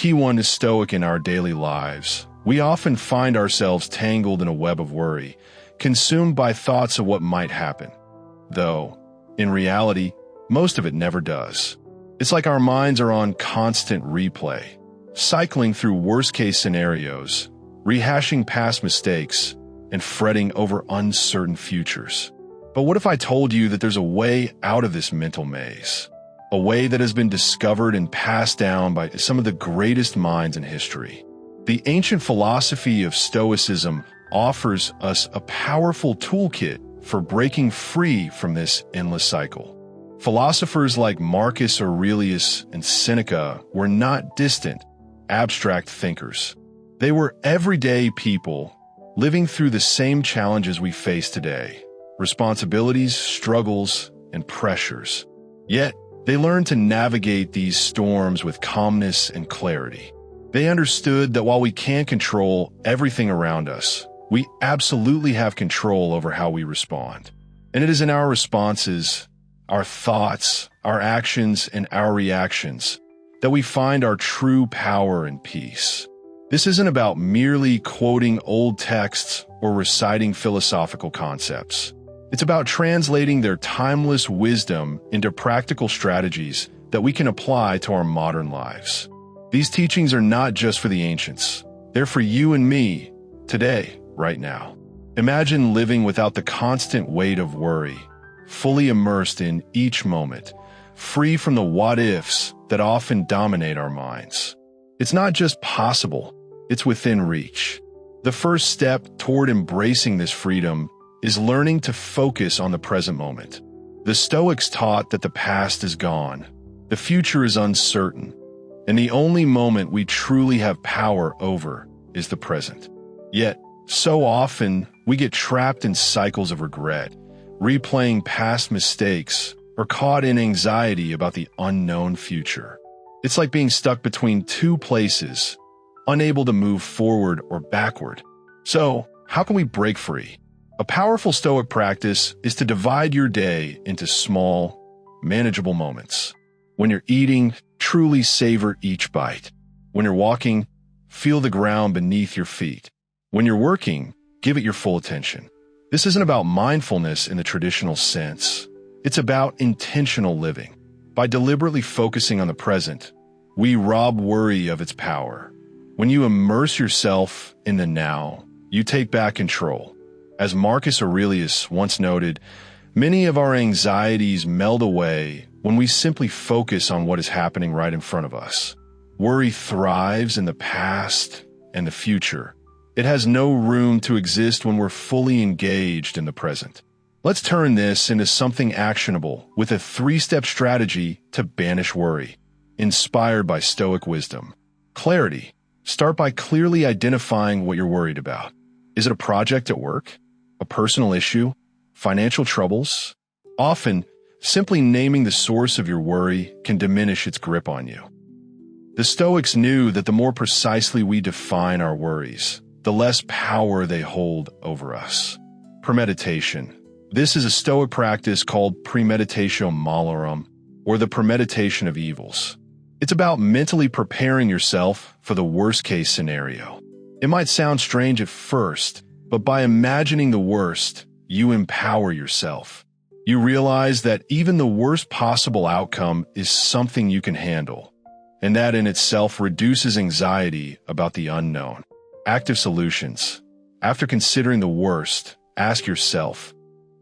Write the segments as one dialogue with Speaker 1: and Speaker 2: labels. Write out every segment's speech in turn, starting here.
Speaker 1: key one is Stoic in our daily lives. We often find ourselves tangled in a web of worry, consumed by thoughts of what might happen. Though, in reality, most of it never does. It's like our minds are on constant replay, cycling through worst-case scenarios, rehashing past mistakes, and fretting over uncertain futures. But what if I told you that there's a way out of this mental maze? A way that has been discovered and passed down by some of the greatest minds in history. The ancient philosophy of Stoicism offers us a powerful toolkit for breaking free from this endless cycle. Philosophers like Marcus Aurelius and Seneca were not distant, abstract thinkers. They were everyday people living through the same challenges we face today: responsibilities, struggles, and pressures. Yet, they learned to navigate these storms with calmness and clarity. They understood that while we can't control everything around us, we absolutely have control over how we respond. And it is in our responses, our thoughts, our actions, and our reactions that we find our true power and peace. This isn't about merely quoting old texts or reciting philosophical concepts. It's about translating their timeless wisdom into practical strategies that we can apply to our modern lives. These teachings are not just for the ancients. They're for you and me, today, right now. Imagine living without the constant weight of worry, fully immersed in each moment, free from the what-ifs that often dominate our minds. It's not just possible, it's within reach. The first step toward embracing this freedom is learning to focus on the present moment. The Stoics taught that the past is gone, the future is uncertain, and the only moment we truly have power over is the present. Yet, so often, we get trapped in cycles of regret, replaying past mistakes, or caught in anxiety about the unknown future. It's like being stuck between two places, unable to move forward or backward. So, how can we break free? A powerful Stoic practice is to divide your day into small, manageable moments. When you're eating, truly savor each bite. When you're walking, feel the ground beneath your feet. When you're working, give it your full attention. This isn't about mindfulness in the traditional sense. It's about intentional living. By deliberately focusing on the present, we rob worry of its power. When you immerse yourself in the now, you take back control. As Marcus Aurelius once noted, many of our anxieties melt away when we simply focus on what is happening right in front of us. Worry thrives in the past and the future. It has no room to exist when we're fully engaged in the present. Let's turn this into something actionable with a 3-step strategy to banish worry, inspired by Stoic wisdom. Clarity. Start by clearly identifying what you're worried about. Is it a project at work? A personal issue? Financial troubles? Often, simply naming the source of your worry can diminish its grip on you. The Stoics knew that the more precisely we define our worries, the less power they hold over us. Premeditation. This is a Stoic practice called premeditatio malorum, or the premeditation of evils. It's about mentally preparing yourself for the worst-case scenario. It might sound strange at first, but by imagining the worst, you empower yourself. You realize that even the worst possible outcome is something you can handle, and that in itself reduces anxiety about the unknown. Active solutions. After considering the worst, ask yourself,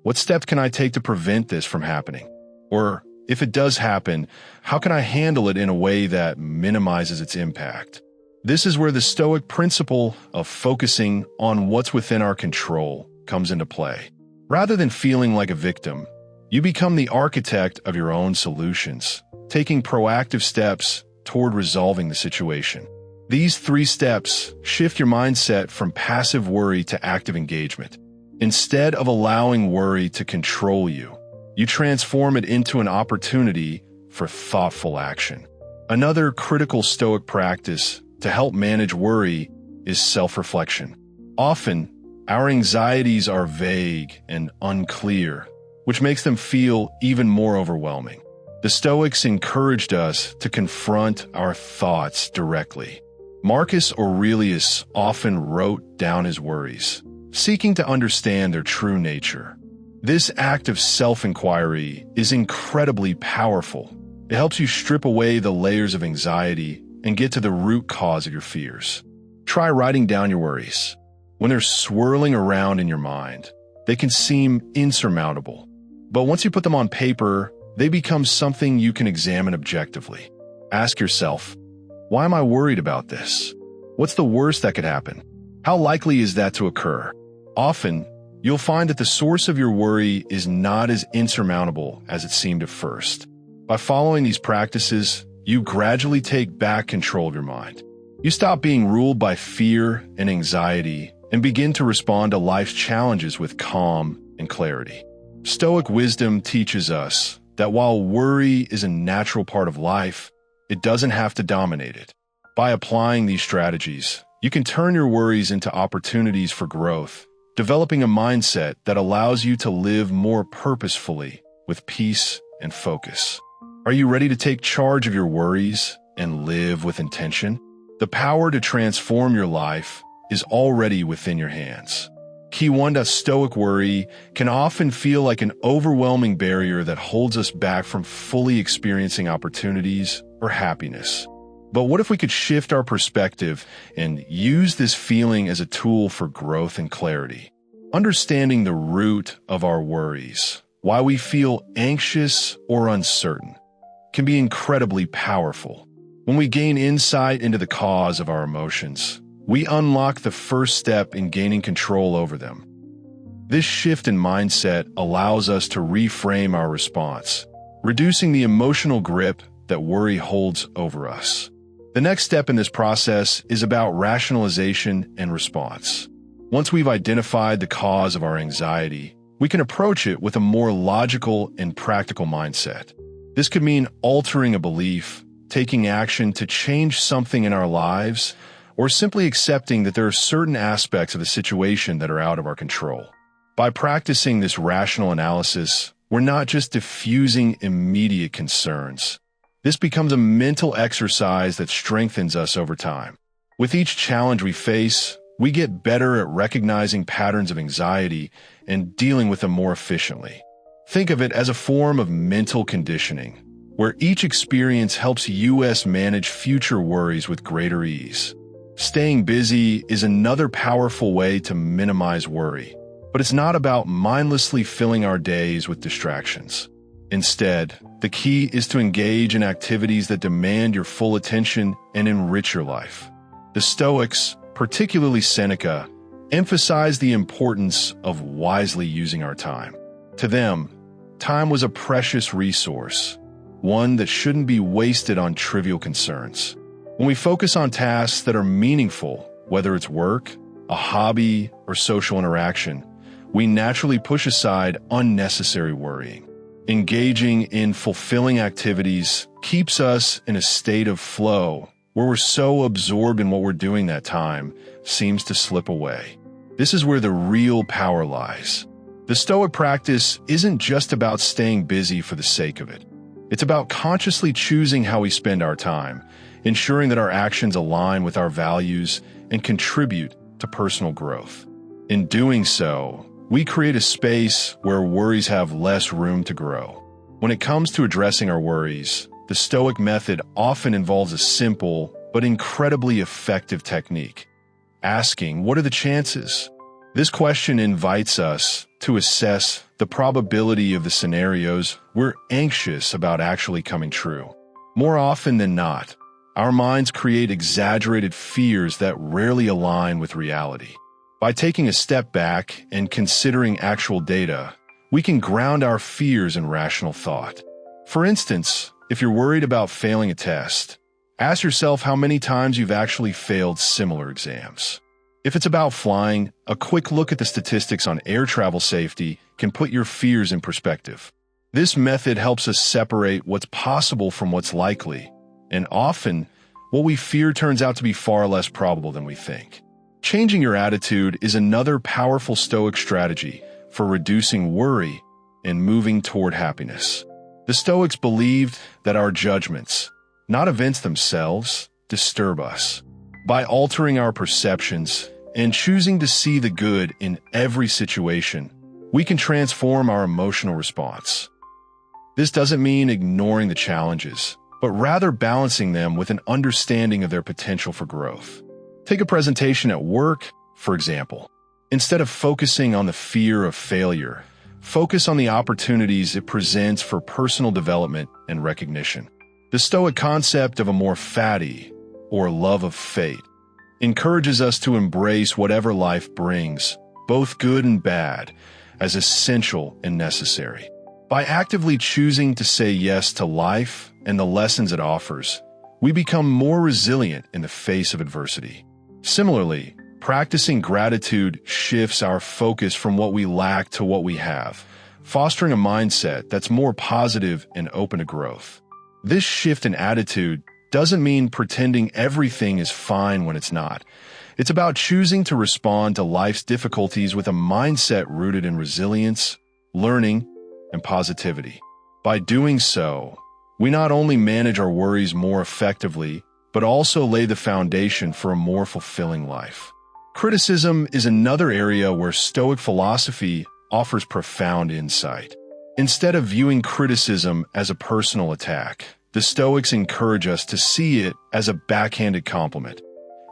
Speaker 1: what steps can I take to prevent this from happening? Or, if it does happen, how can I handle it in a way that minimizes its impact? This is where the Stoic principle of focusing on what's within our control comes into play. Rather than feeling like a victim, you become the architect of your own solutions, taking proactive steps toward resolving the situation. These 3 steps shift your mindset from passive worry to active engagement. Instead of allowing worry to control you, you transform it into an opportunity for thoughtful action. Another critical Stoic practice to help manage worry is self-reflection. Often, our anxieties are vague and unclear, which makes them feel even more overwhelming. The Stoics encouraged us to confront our thoughts directly. Marcus Aurelius often wrote down his worries, seeking to understand their true nature. This act of self-inquiry is incredibly powerful. It helps you strip away the layers of anxiety and get to the root cause of your fears. Try writing down your worries. When they're swirling around in your mind, they can seem insurmountable. But once you put them on paper, they become something you can examine objectively. Ask yourself, why am I worried about this? What's the worst that could happen? How likely is that to occur? Often, you'll find that the source of your worry is not as insurmountable as it seemed at first. By following these practices, you gradually take back control of your mind. You stop being ruled by fear and anxiety and begin to respond to life's challenges with calm and clarity. Stoic wisdom teaches us that while worry is a natural part of life, it doesn't have to dominate it. By applying these strategies, you can turn your worries into opportunities for growth, developing a mindset that allows you to live more purposefully with peace and focus. Are you ready to take charge of your worries and live with intention? The power to transform your life is already within your hands. Key 1. Stoic worry can often feel like an overwhelming barrier that holds us back from fully experiencing opportunities or happiness. But what if we could shift our perspective and use this feeling as a tool for growth and clarity? Understanding the root of our worries, why we feel anxious or uncertain, can be incredibly powerful. When we gain insight into the cause of our emotions, we unlock the first step in gaining control over them. This shift in mindset allows us to reframe our response, reducing the emotional grip that worry holds over us. The next step in this process is about rationalization and response. Once we've identified the cause of our anxiety, we can approach it with a more logical and practical mindset. This could mean altering a belief, taking action to change something in our lives, or simply accepting that there are certain aspects of the situation that are out of our control. By practicing this rational analysis, we're not just diffusing immediate concerns. This becomes a mental exercise that strengthens us over time. With each challenge we face, we get better at recognizing patterns of anxiety and dealing with them more efficiently. Think of it as a form of mental conditioning, where each experience helps us manage future worries with greater ease. Staying busy is another powerful way to minimize worry, but it's not about mindlessly filling our days with distractions. Instead, the key is to engage in activities that demand your full attention and enrich your life. The Stoics, particularly Seneca, emphasize the importance of wisely using our time. To them, time was a precious resource, one that shouldn't be wasted on trivial concerns. When we focus on tasks that are meaningful, whether it's work, a hobby, or social interaction, we naturally push aside unnecessary worrying. Engaging in fulfilling activities keeps us in a state of flow, where we're so absorbed in what we're doing that time seems to slip away. This is where the real power lies. The Stoic practice isn't just about staying busy for the sake of it. It's about consciously choosing how we spend our time, ensuring that our actions align with our values and contribute to personal growth. In doing so, we create a space where worries have less room to grow. When it comes to addressing our worries, the Stoic method often involves a simple but incredibly effective technique: asking, "What are the chances?" This question invites us to assess the probability of the scenarios we're anxious about actually coming true. More often than not, our minds create exaggerated fears that rarely align with reality. By taking a step back and considering actual data, we can ground our fears in rational thought. For instance, if you're worried about failing a test, ask yourself how many times you've actually failed similar exams. If it's about flying, a quick look at the statistics on air travel safety can put your fears in perspective. This method helps us separate what's possible from what's likely, and often, what we fear turns out to be far less probable than we think. Changing your attitude is another powerful Stoic strategy for reducing worry and moving toward happiness. The Stoics believed that our judgments, not events themselves, disturb us. By altering our perceptions and choosing to see the good in every situation, we can transform our emotional response. This doesn't mean ignoring the challenges, but rather balancing them with an understanding of their potential for growth. Take a presentation at work, for example. Instead of focusing on the fear of failure, focus on the opportunities it presents for personal development and recognition. The Stoic concept of a more fatty, or love of fate, encourages us to embrace whatever life brings, both good and bad, as essential and necessary. By actively choosing to say yes to life and the lessons it offers, we become more resilient in the face of adversity. Similarly, practicing gratitude shifts our focus from what we lack to what we have, fostering a mindset that's more positive and open to growth. This shift in attitude doesn't mean pretending everything is fine when it's not. It's about choosing to respond to life's difficulties with a mindset rooted in resilience, learning, and positivity. By doing so, we not only manage our worries more effectively, but also lay the foundation for a more fulfilling life. Criticism is another area where Stoic philosophy offers profound insight. Instead of viewing criticism as a personal attack, the Stoics encourage us to see it as a backhanded compliment,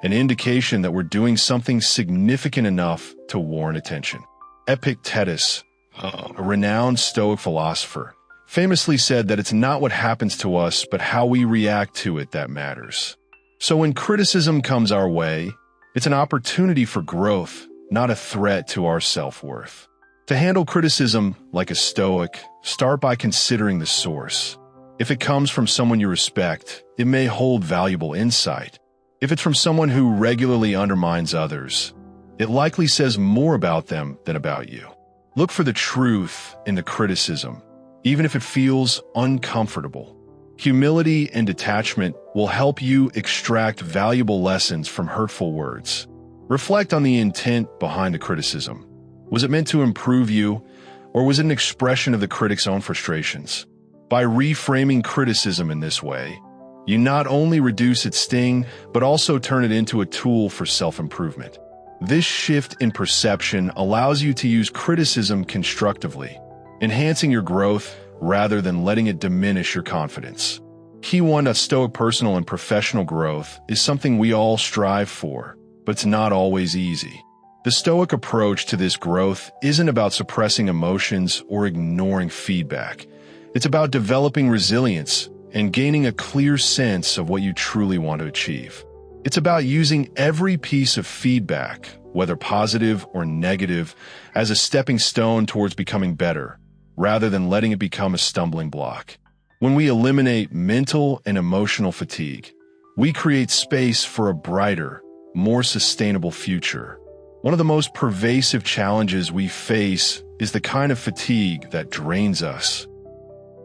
Speaker 1: an indication that we're doing something significant enough to warrant attention. Epictetus, a renowned Stoic philosopher, famously said that it's not what happens to us, but how we react to it that matters. So when criticism comes our way, it's an opportunity for growth, not a threat to our self-worth. To handle criticism like a Stoic, start by considering the source. If it comes from someone you respect, it may hold valuable insight. If it's from someone who regularly undermines others, it likely says more about them than about you. Look for the truth in the criticism, even if it feels uncomfortable. Humility and detachment will help you extract valuable lessons from hurtful words. Reflect on the intent behind the criticism. Was it meant to improve you, or was it an expression of the critic's own frustrations? By reframing criticism in this way, you not only reduce its sting, but also turn it into a tool for self-improvement. This shift in perception allows you to use criticism constructively, enhancing your growth rather than letting it diminish your confidence. Key 1 of Stoic personal and professional growth is something we all strive for, but it's not always easy. The Stoic approach to this growth isn't about suppressing emotions or ignoring feedback. It's about developing resilience and gaining a clear sense of what you truly want to achieve. It's about using every piece of feedback, whether positive or negative, as a stepping stone towards becoming better, rather than letting it become a stumbling block. When we eliminate mental and emotional fatigue, we create space for a brighter, more sustainable future. One of the most pervasive challenges we face is the kind of fatigue that drains us.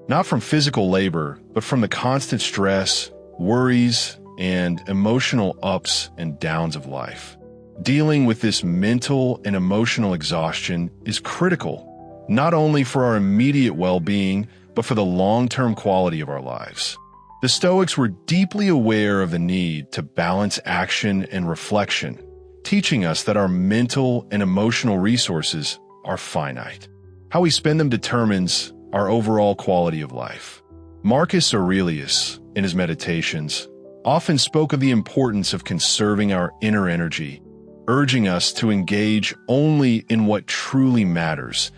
Speaker 1: Not from physical labor, but from the constant stress, worries, and emotional ups and downs of life. Dealing with this mental and emotional exhaustion is critical, not only for our immediate well-being, but for the long-term quality of our lives. The Stoics were deeply aware of the need to balance action and reflection, teaching us that our mental and emotional resources are finite. How we spend them determines our overall quality of life. Marcus Aurelius, in his Meditations, often spoke of the importance of conserving our inner energy, urging us to engage only in what truly matters,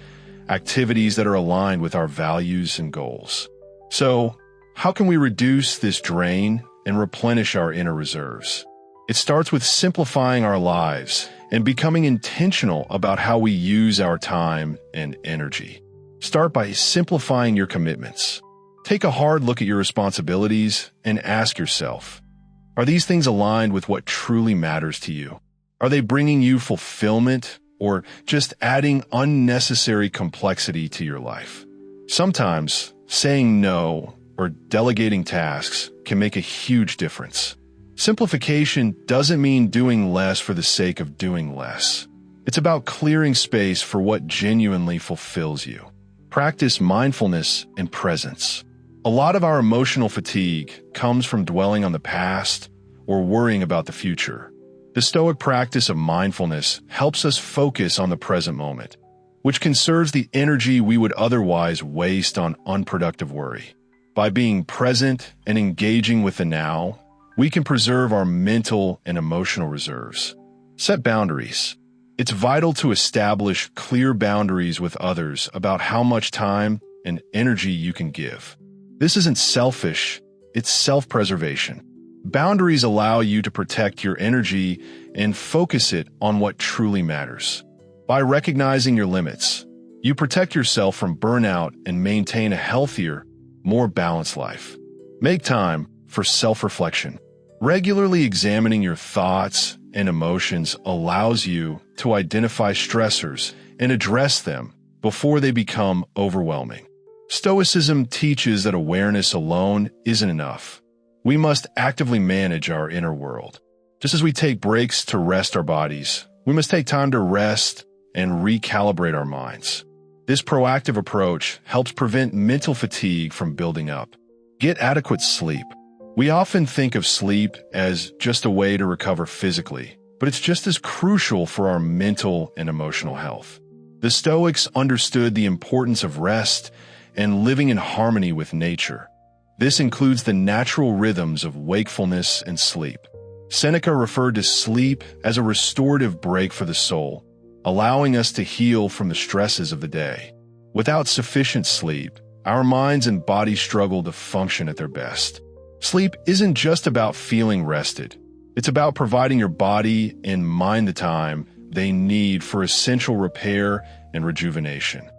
Speaker 1: activities that are aligned with our values and goals. So, how can we reduce this drain and replenish our inner reserves? It starts with simplifying our lives and becoming intentional about how we use our time and energy. Start by simplifying your commitments. Take a hard look at your responsibilities and ask yourself, are these things aligned with what truly matters to you? Are they bringing you fulfillment or just adding unnecessary complexity to your life? Sometimes saying no or delegating tasks can make a huge difference. Simplification doesn't mean doing less for the sake of doing less. It's about clearing space for what genuinely fulfills you. practice mindfulness and presence. A lot of our emotional fatigue comes from dwelling on the past or worrying about the future. The Stoic practice of mindfulness helps us focus on the present moment, which conserves the energy we would otherwise waste on unproductive worry. By being present and engaging with the now, we can preserve our mental and emotional reserves. Set boundaries. It's vital to establish clear boundaries with others about how much time and energy you can give. This isn't selfish, it's self-preservation. Boundaries allow you to protect your energy and focus it on what truly matters. By recognizing your limits, you protect yourself from burnout and maintain a healthier, more balanced life. Make time for self-reflection. Regularly examining your thoughts and emotions allows you to identify stressors and address them before they become overwhelming. Stoicism teaches that awareness alone isn't enough. We must actively manage our inner world. Just as we take breaks to rest our bodies, we must take time to rest and recalibrate our minds. This proactive approach helps prevent mental fatigue from building up. Get adequate sleep. We often think of sleep as just a way to recover physically, but it's just as crucial for our mental and emotional health. The Stoics understood the importance of rest and living in harmony with nature. This includes the natural rhythms of wakefulness and sleep. Seneca referred to sleep as a restorative break for the soul, allowing us to heal from the stresses of the day. Without sufficient sleep, our minds and bodies struggle to function at their best. Sleep isn't just about feeling rested. It's about providing your body and mind the time they need for essential repair and rejuvenation.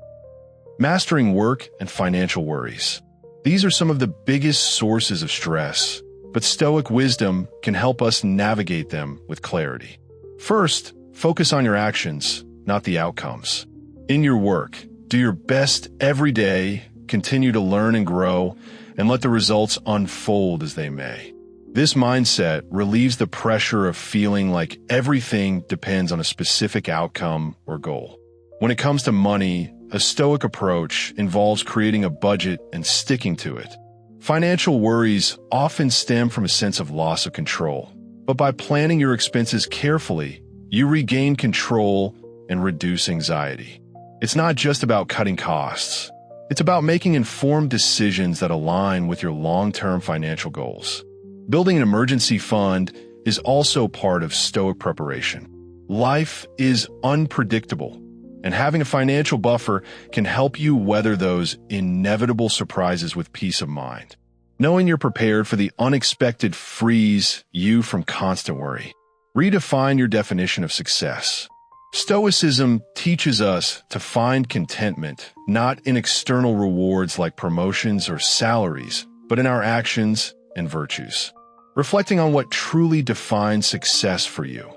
Speaker 1: Mastering work and financial worries. These are some of the biggest sources of stress, but Stoic wisdom can help us navigate them with clarity. First, focus on your actions, not the outcomes. In your work, do your best every day, continue to learn and grow, and let the results unfold as they may. This mindset relieves the pressure of feeling like everything depends on a specific outcome or goal. When it comes to money, a Stoic approach involves creating a budget and sticking to it. Financial worries often stem from a sense of loss of control, but by planning your expenses carefully, you regain control and reduce anxiety. It's not just about cutting costs. It's about making informed decisions that align with your long-term financial goals. Building an emergency fund is also part of Stoic preparation. Life is unpredictable, and having a financial buffer can help you weather those inevitable surprises with peace of mind. Knowing you're prepared for the unexpected frees you from constant worry. Redefine your definition of success. Stoicism teaches us to find contentment not in external rewards like promotions or salaries, but in our actions and virtues. Reflecting on what truly defines success for you,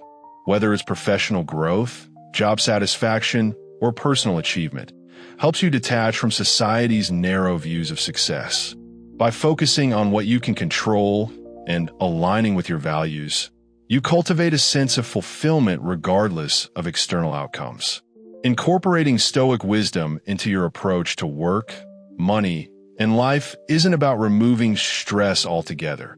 Speaker 1: whether it's professional growth, job satisfaction, or personal achievement, helps you detach from society's narrow views of success. By focusing on what you can control and aligning with your values, you cultivate a sense of fulfillment regardless of external outcomes. Incorporating Stoic wisdom into your approach to work, money, and life isn't about removing stress altogether.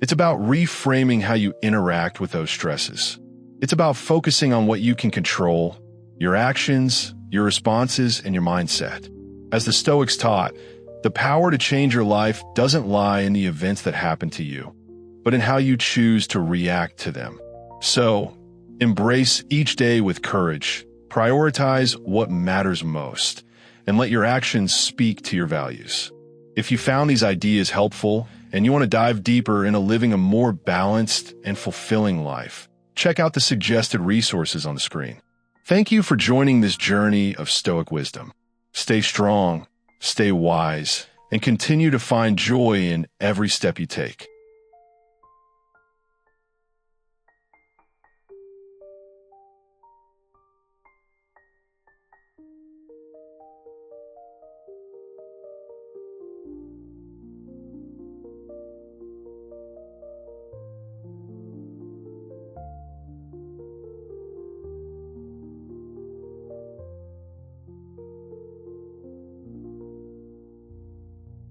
Speaker 1: It's about reframing how you interact with those stresses. It's about focusing on what you can control, your actions, your responses, and your mindset. As the Stoics taught, the power to change your life doesn't lie in the events that happen to you, but in how you choose to react to them. So, embrace each day with courage, prioritize what matters most, and let your actions speak to your values. If you found these ideas helpful and you want to dive deeper into living a more balanced and fulfilling life, check out the suggested resources on the screen. Thank you for joining this journey of Stoic wisdom. Stay strong, stay wise, and continue to find joy in every step you take.